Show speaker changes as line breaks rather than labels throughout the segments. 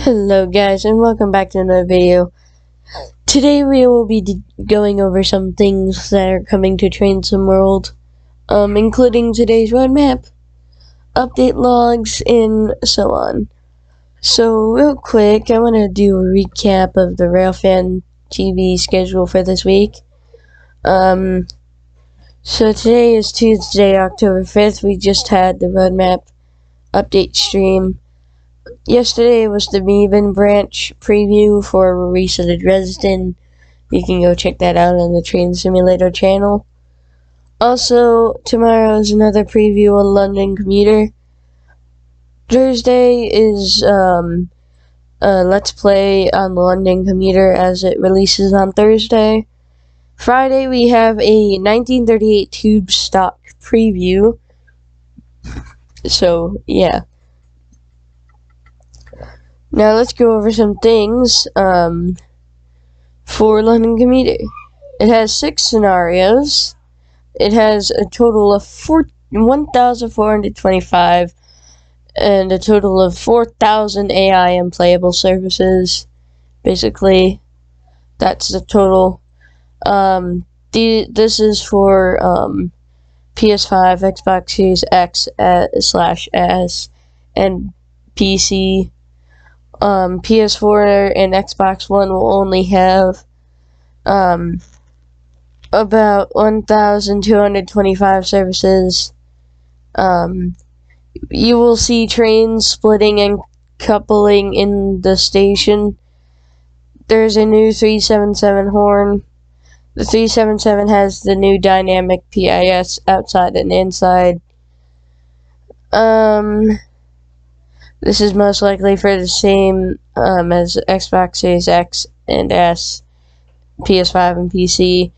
Hello guys and welcome back to another video. Today we will be going over some things that are coming to Trainsim World, including today's roadmap, update logs, and so on. So real quick, I want to do a recap of the Railfan TV schedule for this week. So today is Tuesday, October 5th. We just had the roadmap update stream. Yesterday was the Meven branch preview for Reset at Dresden. You can go check that out on the Train Simulator channel. Also, tomorrow is another preview on London Commuter. Thursday is Let's Play on the London Commuter as it releases on Thursday. Friday we have a 1938 tube stock preview. So, yeah. Now let's go over some things for London Commuter. It has 6 scenarios. It has a total of 1,425 and a total of 4,000 AI and playable services. Basically, that's the total. This is for PS5, Xbox Series X /S, and PC. PS4 and Xbox One will only have about 1,225 services. You will see trains splitting and coupling in the station. There's a new 377 horn. The 377 has the new dynamic PIS outside and inside. This is most likely for the same as Xbox Series X and S, PS5 and PC.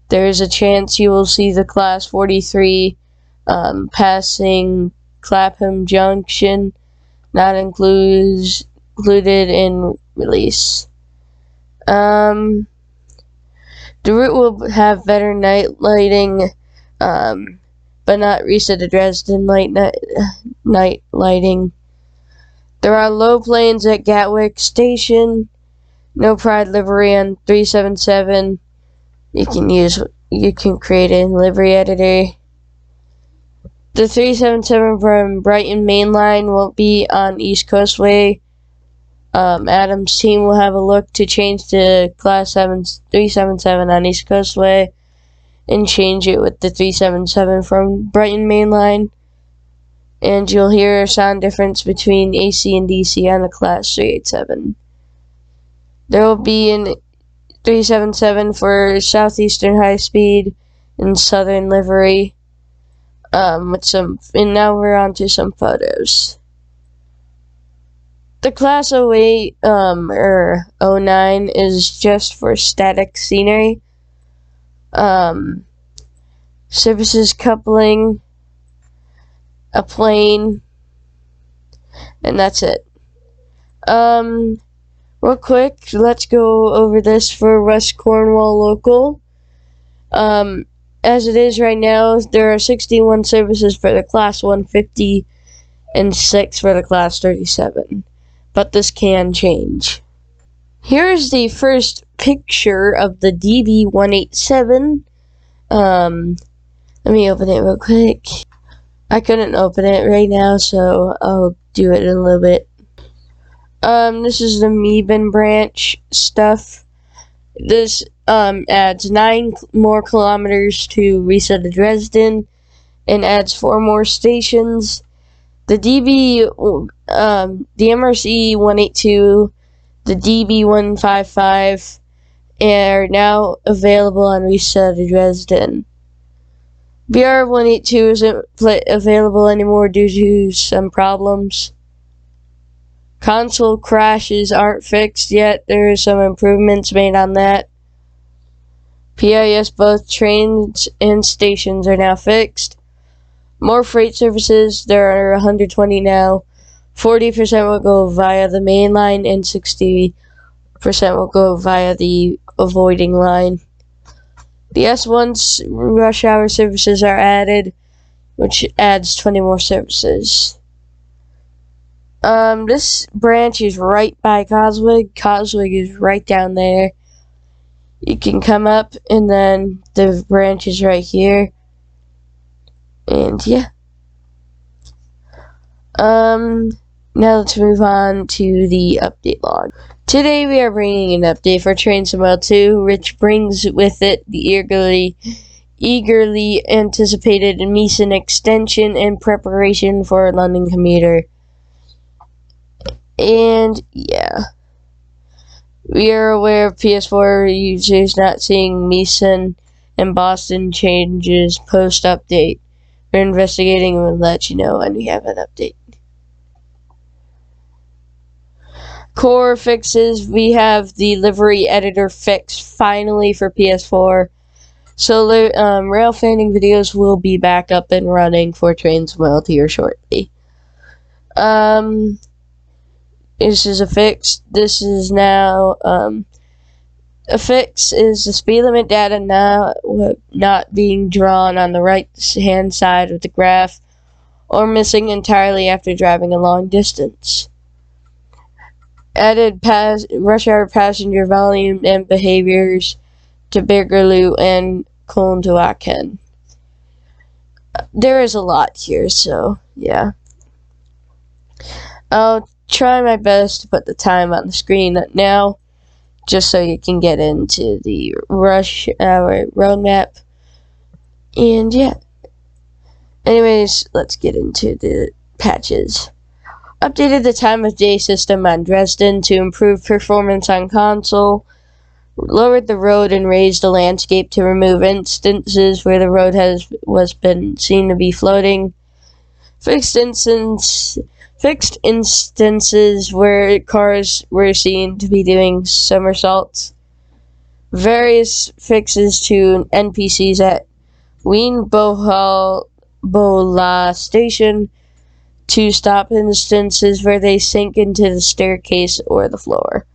There is a chance you will see the Class 43 passing Clapham Junction, not included in release. The route will have better night lighting, but not Reset at Dresden night lighting. There are low planes at Gatwick Station. No Pride livery on 377. You can create a livery editor. The 377 from Brighton Main Line won't be on East Coast Way. Adam's team will have a look to change the Class 377 on East Coast Way and change it with the 377 from Brighton Main Line. And you'll hear a sound difference between AC and DC on the Class 387. There will be an 377 for Southeastern High Speed and Southern Livery. And now we're on to some photos. The Class 08 or 09 is just for static scenery. Services coupling, a plane, and that's it. Real quick, let's go over this for West Cornwall local. As it is right now, there are 61 services for the Class 150 and 6 for the Class 37, but this can change. Here is the first picture of the DB187. Let me open it real quick. I couldn't open it right now, so I'll do it in a little bit. This is the Meven branch stuff. This adds 9 more kilometers to Reset at Dresden and adds 4 more stations. The MRC 182, the DB 155 are now available on Reset at Dresden. BR 182 isn't available anymore due to some problems. Console crashes aren't fixed yet. There are some improvements made on that. PIS both trains and stations are now fixed. More freight services. There are 120 now. 40% will go via the main line and 60% will go via the avoiding line. The S1's rush hour services are added, which adds 20 more services. This branch is right by Coswig. Coswig is right down there. You can come up, and then the branch is right here. And yeah. Now let's move on to the update log. Today we are bringing an update for Train Simulator 2, which brings with it the eagerly anticipated Meeson extension in preparation for London commuter. And yeah, we are aware of PS4 users not seeing Meeson and Boston changes post update. We're investigating and we'll let you know when we have an update. Core fixes, we have the livery editor fix finally for PS4. So rail fanning videos will be back up and running for Train Simulator here shortly. This is a fix. This is now a fix is the speed limit data now not being drawn on the right hand side of the graph or missing entirely after driving a long distance. Added rush hour passenger volume and behaviors to Birgerloo and Cologne to Aachen. There is a lot here, so yeah. I'll try my best to put the time on the screen now, just so you can get into the rush hour roadmap. And yeah. Anyways, let's get into the patches. Updated the time of day system on Dresden to improve performance on console. Lowered the road and raised the landscape to remove instances where the road was been seen to be floating. Fixed instances where cars were seen to be doing somersaults. Various fixes to NPCs at Wien Bohol Bola station to stop instances where they sink into the staircase or the floor.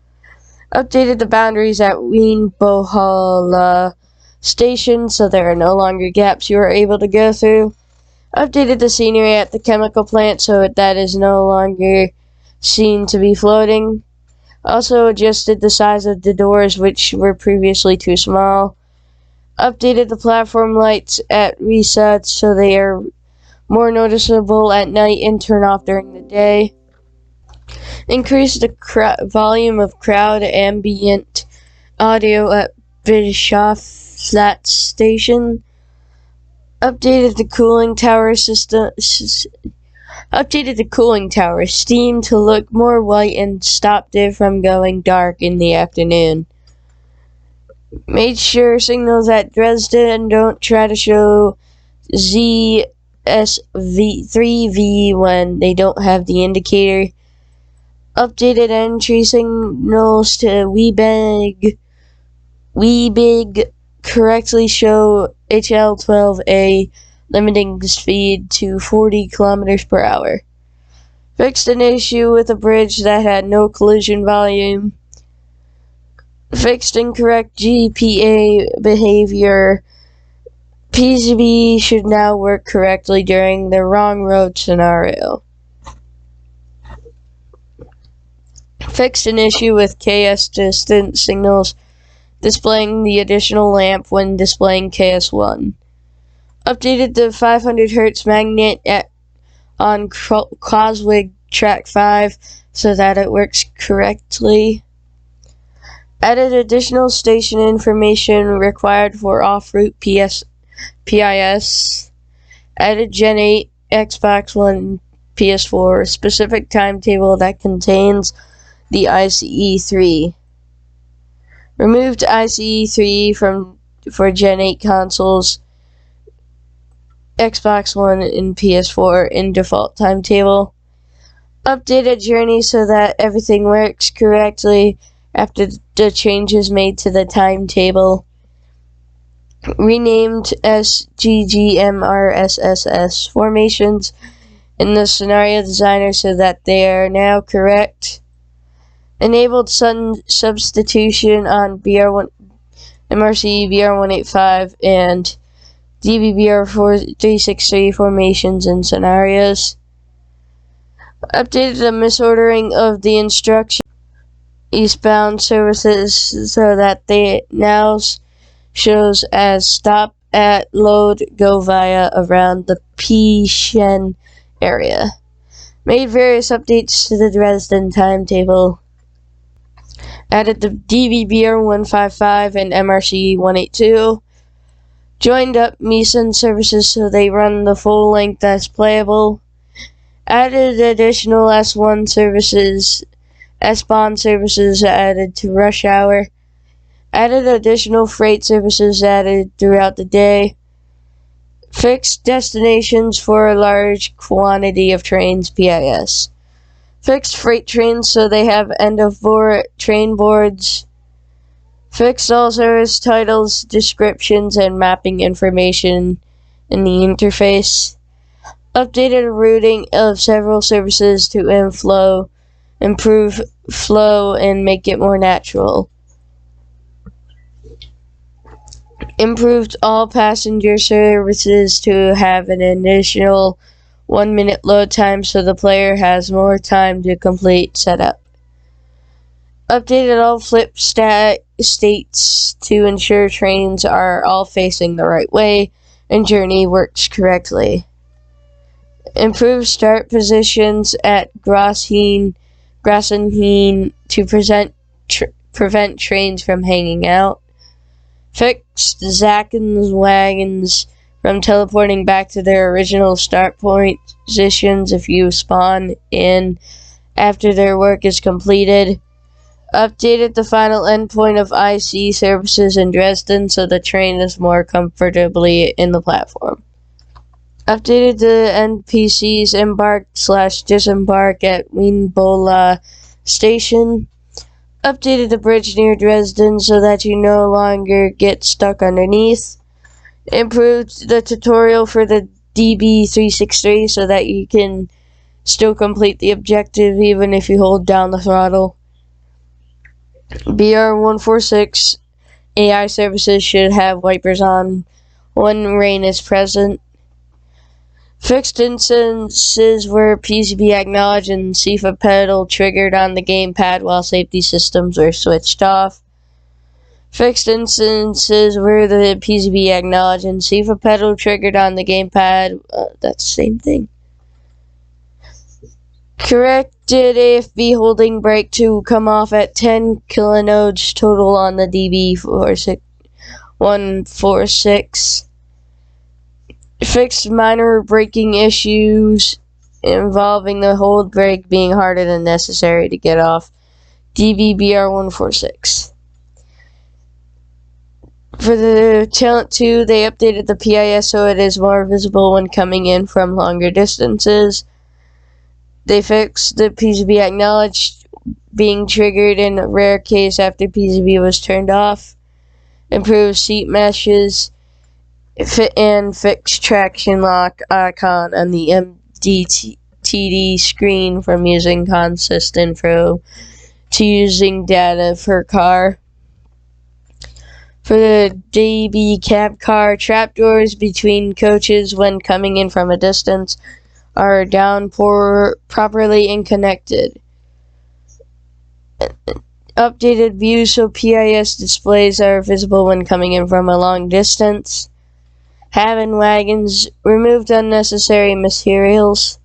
Updated the boundaries at Wien Bohol station so there are no longer gaps you are able to go through. Updated the scenery at the chemical plant so that is no longer seen to be floating. Also adjusted the size of the doors, which were previously too small. Updated the platform lights at resets so they are more noticeable at night and turn off during the day. Increased the volume of crowd ambient audio at Bischofstadt station. Updated the cooling tower system. Updated the cooling tower steam to look more white and stopped it from going dark in the afternoon. Made sure signals at Dresden don't try to show ZSV3V when they don't have the indicator. Updated entry signals to Weebig correctly show HL12A limiting speed to 40 kilometers per hour. Fixed an issue with a bridge that had no collision volume. Fixed incorrect GPA behavior. PCB should now work correctly during the wrong road scenario. Fixed an issue with KS distance signals displaying the additional lamp when displaying KS1. Updated the 500 Hz magnet on Coswig track 5 so that it works correctly. Added additional station information required for off-route PIS. Added Gen 8, Xbox One, PS4 specific timetable that contains the ICE3. Removed ICE3 for Gen 8 consoles, Xbox One and PS4 in default timetable. Updated journey so that everything works correctly after the changes made to the timetable. Renamed SGGMRSSS formations in the scenario designer so that they are now correct. Enabled substitution on MRC BR185 and DBBR 363 formations and scenarios. Updated the misordering of the instruction eastbound services so that they now shows as stop at load go via around the P-Shen area. Made various updates to the Dresden timetable. Added the DVBR 155 and MRC 182. Joined up Meson services so they run the full length as playable. Added additional S1 services, S-Bond services added to rush hour. Added additional freight services added throughout the day. Fixed destinations for a large quantity of trains, PIS. Fixed freight trains so they have end-of-board train boards. Fixed all service titles, descriptions, and mapping information in the interface. Updated routing of several services to improve flow, and make it more natural. Improved all passenger services to have an additional 1 minute load time so the player has more time to complete setup. Updated all flip states to ensure trains are all facing the right way and journey works correctly. Improved start positions at Grassenhain to prevent trains from hanging out. Fixed Zacken's wagons from teleporting back to their original start point positions if you spawn in after their work is completed. Updated the final endpoint of IC services in Dresden so the train is more comfortably in the platform. Updated the NPCs embark/disembark at Wienbola Station. Updated the bridge near Dresden so that you no longer get stuck underneath. Improved the tutorial for the DB363 so that you can still complete the objective even if you hold down the throttle. BR146 AI services should have wipers on when rain is present. Fixed instances where PCB acknowledge and CFA pedal triggered on the gamepad while safety systems were switched off. Fixed instances where the PCB acknowledge and CFA pedal triggered on the gamepad. That's the same thing. Corrected AFB holding brake to come off at 10 kilonodes total on the DB146. Fixed minor braking issues involving the hold brake being harder than necessary to get off DBBR146. For the Talent 2, they updated the PIS so it is more visible when coming in from longer distances. They fixed the PCB acknowledged being triggered in a rare case after PCB was turned off. Improved seat meshes and fixed traction lock icon on the MDTD screen from using consist info to using data for car. For the DB cab car, trapdoors between coaches when coming in from a distance are down properly and connected. Updated views so PIS displays are visible when coming in from a long distance. Having wagons, removed unnecessary materials.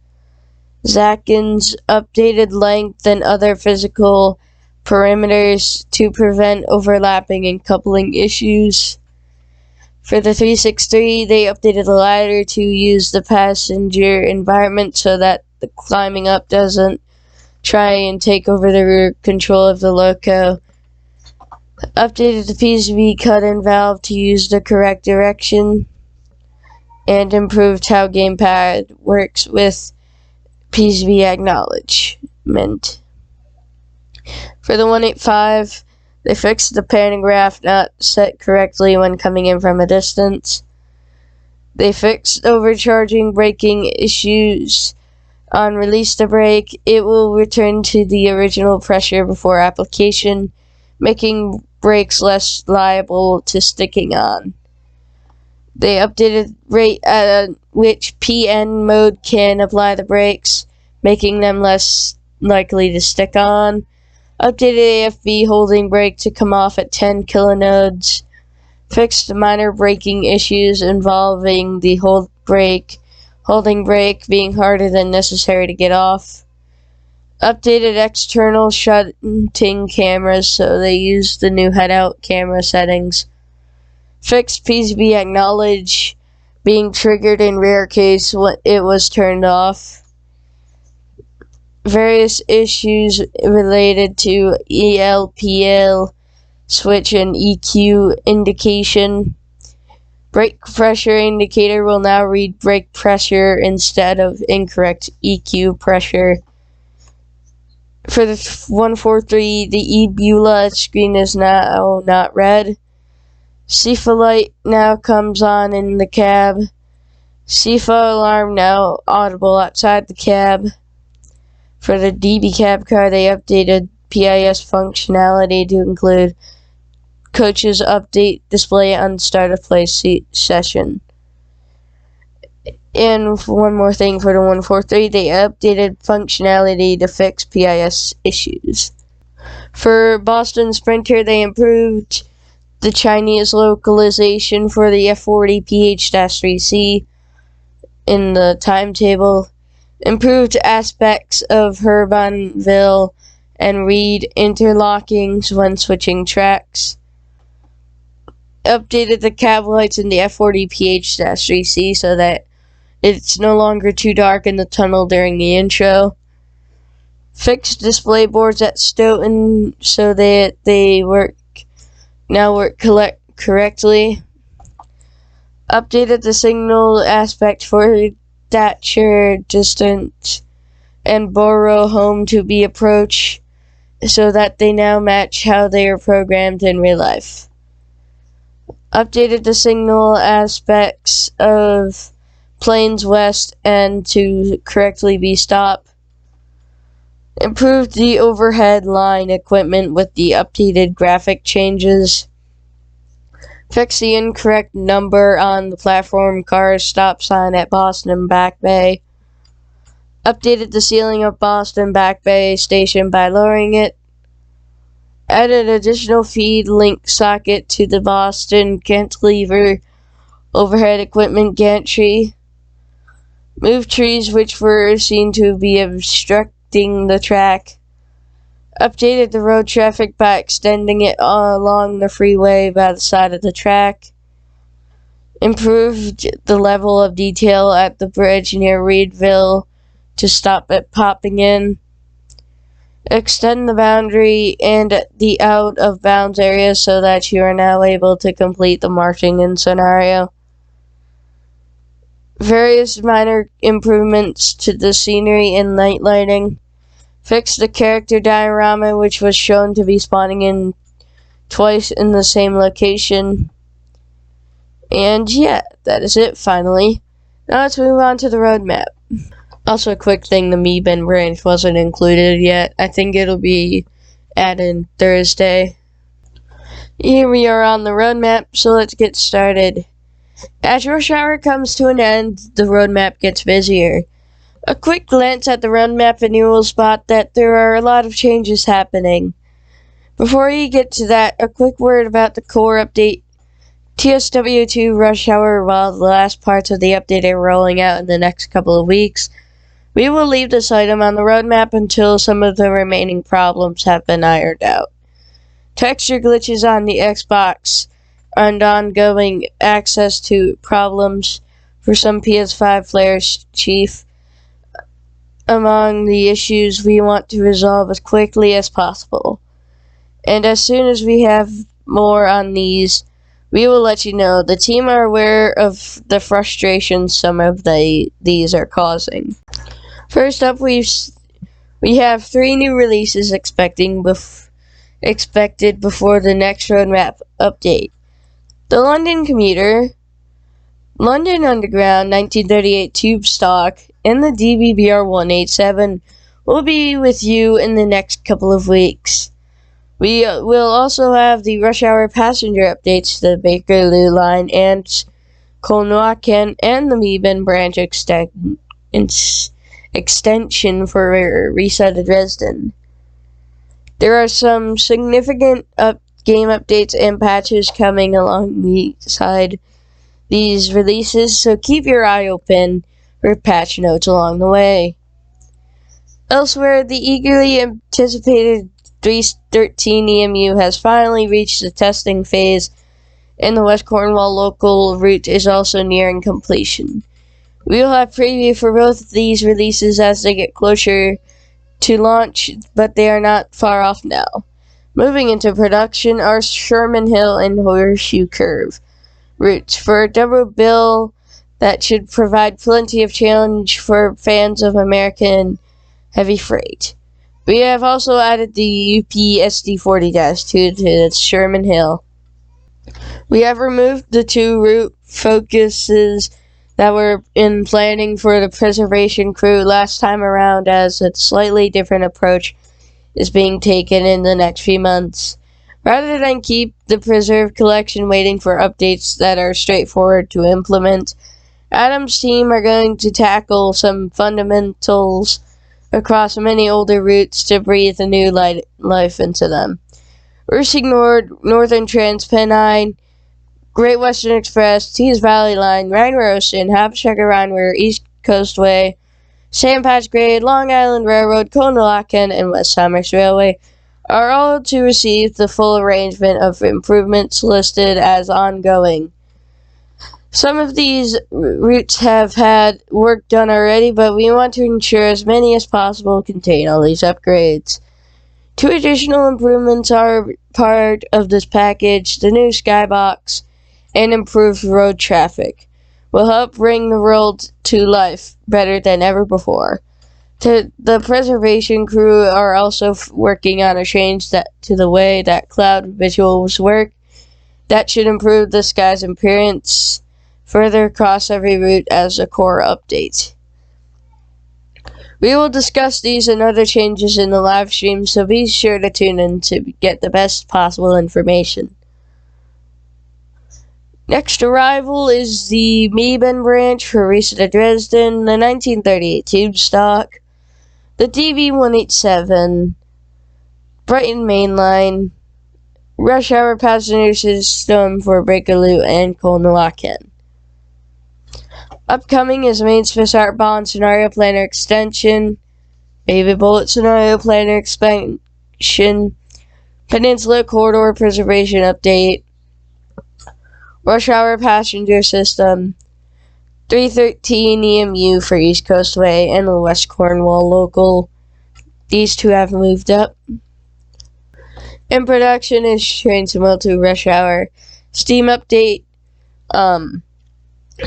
Zacken's updated length and other physical parameters to prevent overlapping and coupling issues. For the 363, they updated the ladder to use the passenger environment so that the climbing up doesn't try and take over the rear control of the loco. Updated the PCB cut-in valve to use the correct direction. And improved how gamepad works with PCB acknowledgement. For the 185, they fixed the pantograph not set correctly when coming in from a distance. They fixed overcharging braking issues. On release the brake, it will return to the original pressure before application, making brakes less liable to sticking on. They updated rate at which PN mode can apply the brakes. making them less likely to stick on. Updated AFB holding brake to come off at 10 kilonodes. Fixed minor braking issues involving the holding brake being harder than necessary to get off. Updated external shunting cameras so they use the new head-out camera settings. Fixed PCB acknowledge being triggered in rare case when it was turned off. Various issues related to ELPL switch and EQ indication. Brake pressure indicator will now read brake pressure instead of incorrect EQ pressure. For the 143, the eBeula screen is now not red. CIFA light now comes on in the cab. CIFA alarm now audible outside the cab. For the DB cab car, they updated PIS functionality to include coaches update display on start of play session. And one more thing for the 143, they updated functionality to fix PIS issues. For Boston Sprinter, they improved the Chinese localization for the F40 PH-3C in the timetable. Improved aspects of Herbanville and read interlockings when switching tracks. Updated the cab lights in the F40 PH-3C so that it's no longer too dark in the tunnel during the intro. Fixed display boards at Stoughton so that they work correctly. Updated the signal aspect for Thatcher distance and Borough home to be approach so that they now match how they are programmed in real life. Updated the signal aspects of Plains West and to correctly be stop. Improved the overhead line equipment with the updated graphic changes. Fixed the incorrect number on the platform car stop sign at Boston Back Bay. Updated the ceiling of Boston Back Bay station by lowering it. Added additional feed link socket to the Boston cantilever overhead equipment gantry. Moved trees which were seen to be obstructing the track. Updated the road traffic by extending it along the freeway by the side of the track. Improved the level of detail at the bridge near Reedville to stop it popping in. Extend the boundary and the out of bounds area so that you are now able to complete the marching in scenario. Various minor improvements to the scenery and night lighting. Fixed the character diorama which was shown to be spawning in twice in the same location. And yeah, that is it finally. Now let's move on to the roadmap. Also a quick thing, the Meebin branch wasn't included yet. I think it'll be added Thursday. Here we are on the roadmap, so let's get started. As rush hour comes to an end, the roadmap gets busier. A quick glance at the roadmap and you will spot that there are a lot of changes happening. Before you get to that, a quick word about the core update. TSW2 rush hour, while the last parts of the update are rolling out in the next couple of weeks, we will leave this item on the roadmap until some of the remaining problems have been ironed out. Texture glitches on the Xbox and ongoing access to problems for some PS5 players, chief among the issues we want to resolve as quickly as possible. And as soon as we have more on these, we will let you know. The team are aware of the frustration some of these are causing. First up, we have 3 new releases expected before the next roadmap update. The London Commuter, London Underground 1938 Tube Stock, and the DBBR 187 will be with you in the next couple of weeks. We will also have the rush hour passenger updates to the Bakerloo line and Colnoacan and the Meebin branch extension for Reset of Dresden. There are some significant game updates and patches coming alongside these releases, so keep your eye open for patch notes along the way. Elsewhere, the eagerly anticipated 313 EMU has finally reached the testing phase, and the West Cornwall local route is also nearing completion. We will have preview for both of these releases as they get closer to launch, but they are not far off now. Moving into production are Sherman Hill and Horseshoe Curve routes for a double bill that should provide plenty of challenge for fans of American heavy freight. We have also added the UP SD40-2 to Sherman Hill. We have removed the two route focuses that were in planning for the preservation crew last time around, as a slightly different approach is being taken in the next few months. Rather than keep the preserve collection waiting for updates that are straightforward to implement, Adam's team are going to tackle some fundamentals across many older routes to breathe a new life into them. First ignored Northern Transpennine, Great Western Express, Tees Valley Line, Rhine-Ruhr Ocean, Hampshire Rhine-Ruhr, East Coast Way, Sandpatch Grade, Long Island Railroad, Colne-Laken, and West Somers Railway are all to receive the full arrangement of improvements listed as ongoing. Some of these routes have had work done already, but we want to ensure as many as possible contain all these upgrades. Two additional improvements are part of this package: the new skybox and improved road traffic will help bring the world to life better than ever before. The preservation crew are also working on a change to the way that cloud visuals work that should improve the sky's appearance further across every route as a core update. We will discuss these and other changes in the live stream, so be sure to tune in to get the best possible information. Next arrival is the Meben branch for Reset of Dresden, the 1938 tube stock, the DB187, Brighton Main Line, Rush Hour Passenger System for Bakerloo and Colne-Laken. Upcoming is Main Swiss Art Bond Scenario Planner Extension, Baby Bullet Scenario Planner Expansion, Peninsula Corridor Preservation Update, Rush Hour Passenger System, 313 EMU for East Coast Way, and the West Cornwall Local. These two have moved up. In production is Train Simultaneous Rush Hour Steam Update.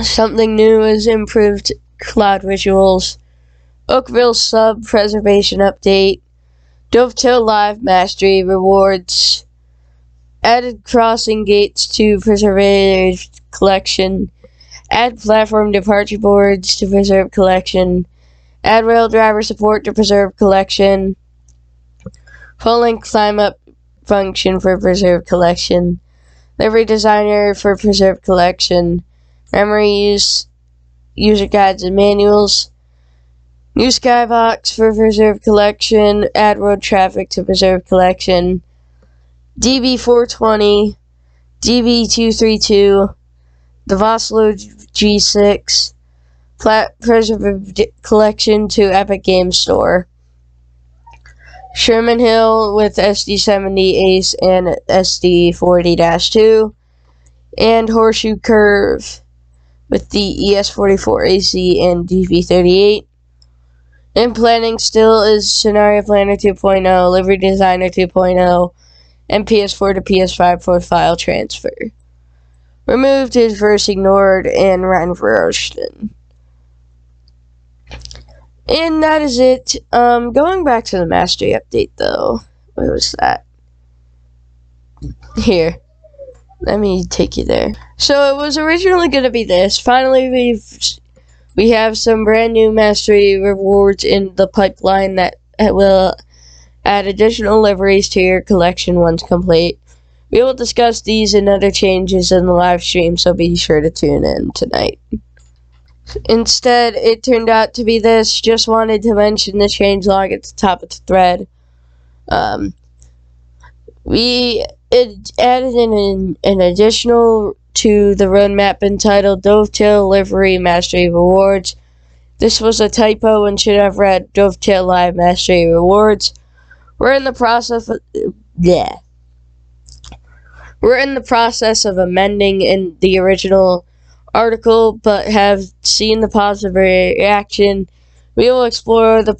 Something new is improved cloud visuals, Oakville Sub Preservation Update, Dovetail Live Mastery Rewards, added crossing gates to Preserve Collection, add platform departure boards to Preserve Collection, add rail driver support to Preserve Collection, full-length climb-up function for Preserve Collection, livery designer for Preserve Collection, memory use, user guides and manuals, new skybox for Preserve Collection, add road traffic to Preserve Collection, DB420, DB232, the Vossloh G6, Preserve Collection to Epic Games Store, Sherman Hill with SD70 Ace and SD40-2, and Horseshoe Curve with the ES44 AC and DV38. In planning still is Scenario Planner 2.0, Livery Designer 2.0, and PS4 to PS5 for file transfer. Removed is First Ignored and Rhine-Ruhr Ocean. And that is it. Going back to the Mastery update though. Where was that? Here. Let me take you there. So it was originally going to be this. Finally, we have some brand new Mastery rewards in the pipeline that will add additional liveries to your collection once complete. We will discuss these and other changes in the live stream, so be sure to tune in tonight. Instead, it turned out to be this. Just wanted to mention the changelog at the top of the thread. We added in an additional to the roadmap entitled Dovetail Livery Mastery Rewards. This was a typo and should have read Dovetail Live Mastery Rewards. We're in the process of amending in the original article, but have seen the positive reaction. We will explore the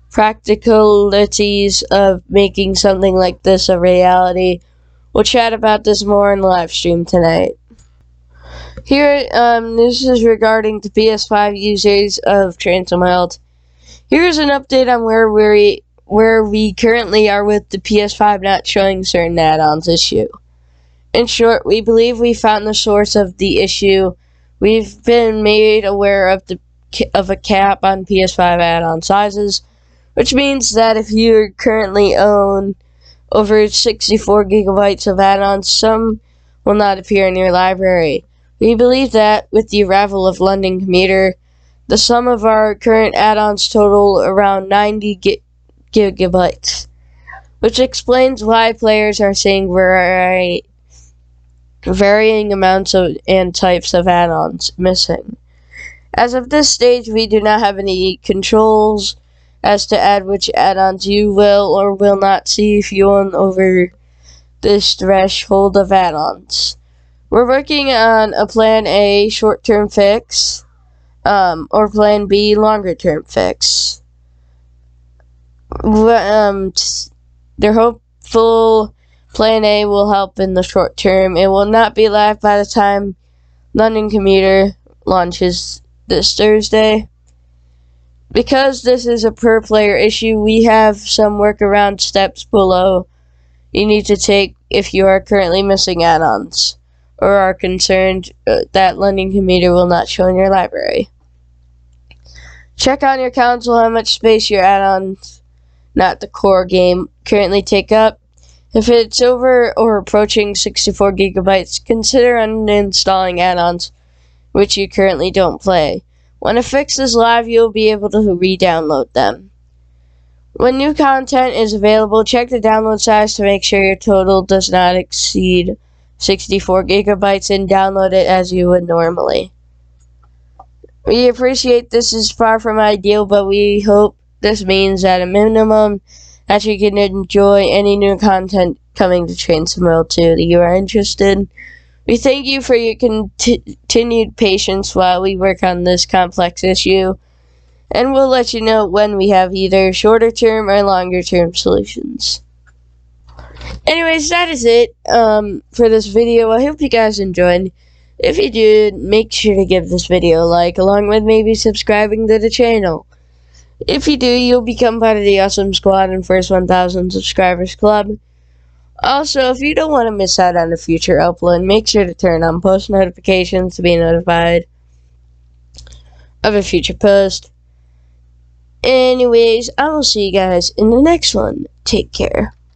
practicalities of making something like this a reality. We'll chat about this more in the live stream tonight. Here, this is regarding the PS5 users of Transom Health. Here's an update on where we currently are with the PS5 not showing certain add-ons issue. In short, we believe we found the source of the issue. We've been made aware of a cap on PS5 add-on sizes, which means that if you currently own over 64 gigabytes of add-ons, some will not appear in your library. We believe that, with the arrival of London Commuter, the sum of our current add-ons total around 90 gigabytes, which explains why players are seeing varying amounts of and types of add-ons missing. As of this stage, we do not have any controls as to add which add-ons you will or will not see if you own over this threshold of add-ons. We're working on a Plan A short-term fix, or Plan B longer-term fix. They're hopeful Plan A will help in the short term. It will not be live by the time London Commuter launches this Thursday. Because this is a per-player issue, we have some workaround steps below you need to take if you are currently missing add-ons or are concerned that London Commuter will not show in your library. Check on your console how much space your add-ons, not the core game, currently take up. If it's over or approaching 64 gigabytes, consider uninstalling add-ons which you currently don't play. When a fix is live, you'll be able to re-download them. When new content is available, check the download size to make sure your total does not exceed 64 gigabytes and download it as you would normally. We appreciate this is far from ideal, but we hope this means at a minimum that you can enjoy any new content coming to Transom Health 2 that you are interested. We thank you for your continued patience while we work on this complex issue, and we'll let you know when we have either shorter term or longer term solutions. Anyways, that is it for this video. I hope you guys enjoyed. If you did, make sure to give this video a like, along with maybe subscribing to the channel. If you do, you'll become part of the awesome squad and first 1,000 subscribers club. Also, if you don't want to miss out on a future upload, make sure to turn on post notifications to be notified of a future post. Anyways, I will see you guys in the next one. Take care.